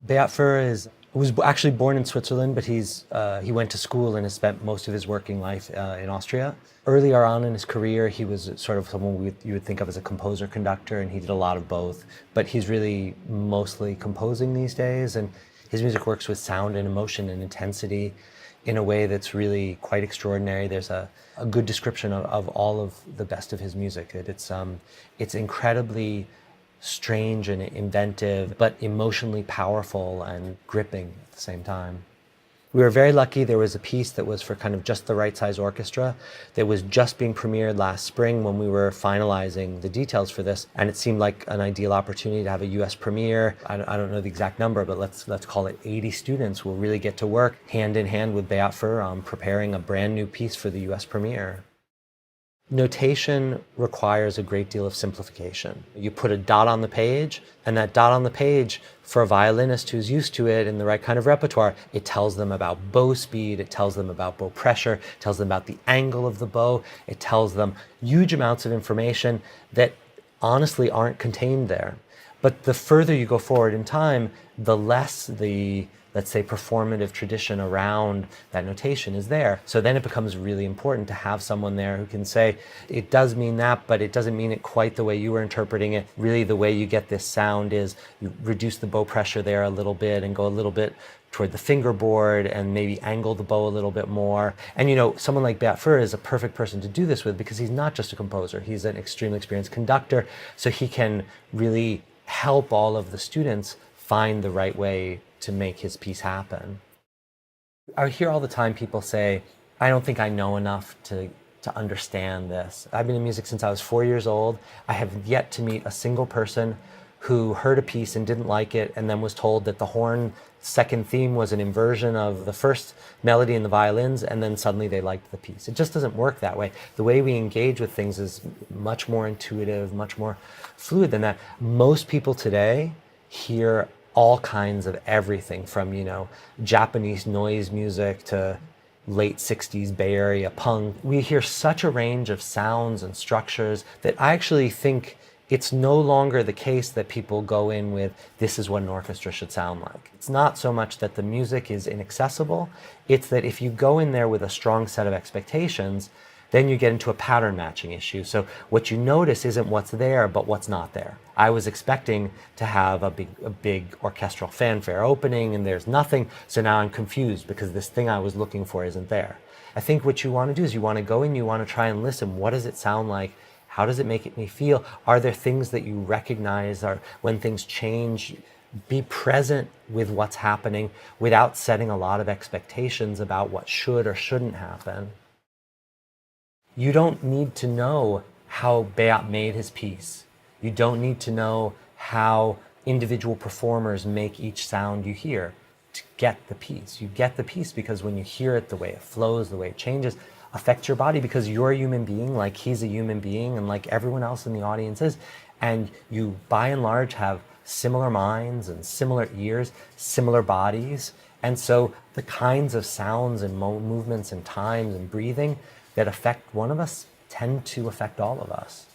Beat was actually born in Switzerland, but he went to school and has spent most of his working life in Austria. Earlier on in his career, he was sort of someone you would think of as a composer-conductor, and he did a lot of both. But he's really mostly composing these days, and his music works with sound and emotion and intensity in a way that's really quite extraordinary. There's a good description of all of the best of his music. It's incredibly strange and inventive, but emotionally powerful and gripping at the same time. We were very lucky. There was a piece that was for kind of just the right size orchestra that was just being premiered last spring when we were finalizing the details for this, and it seemed like an ideal opportunity to have a US premiere. I don't know the exact number, but let's call it 80 students will really get to work hand in hand with Beat on preparing a brand new piece for the US premiere. Notation requires a great deal of simplification. You put a dot on the page, and that dot on the page, for a violinist who's used to it in the right kind of repertoire, it tells them about bow speed, it tells them about bow pressure, it tells them about the angle of the bow, it tells them huge amounts of information that honestly aren't contained there. But the further you go forward in time, the less the, let's say, performative tradition around that notation is there. So then it becomes really important to have someone there who can say, it does mean that, but it doesn't mean it quite the way you were interpreting it. Really, the way you get this sound is you reduce the bow pressure there a little bit and go a little bit toward the fingerboard and maybe angle the bow a little bit more. And you know, someone like Beat is a perfect person to do this with because he's not just a composer, he's an extremely experienced conductor, so he can really help all of the students find the right way to make his piece happen. I hear all the time people say, I don't think I know enough to understand this. I've been in music since I was 4 years old. I have yet to meet a single person who heard a piece and didn't like it and then was told that the horn second theme was an inversion of the first melody in the violins, and then suddenly they liked the piece. It just doesn't work that way. The way we engage with things is much more intuitive, much more fluid than that. Most people today hear all kinds of everything from, you know, Japanese noise music to late 60s Bay Area punk. We hear such a range of sounds and structures that I actually think it's no longer the case that people go in with, this is what an orchestra should sound like. It's not so much that the music is inaccessible, it's that if you go in there with a strong set of expectations, then you get into a pattern matching issue. So what you notice isn't what's there, but what's not there. I was expecting to have a big orchestral fanfare opening and there's nothing, so now I'm confused because this thing I was looking for isn't there. I think what you want to do is you want to go in, you want to try and listen. What does it sound like? How does it make me feel? Are there things that you recognize? Or when things change, be present with what's happening without setting a lot of expectations about what should or shouldn't happen. You don't need to know how Beat made his piece. You don't need to know how individual performers make each sound you hear to get the piece. You get the piece because when you hear it, the way it flows, the way it changes, affects your body because you're a human being like he's a human being and like everyone else in the audience is. And you, by and large, have similar minds and similar ears, similar bodies. And so the kinds of sounds and movements and times and breathing that affect one of us tend to affect all of us.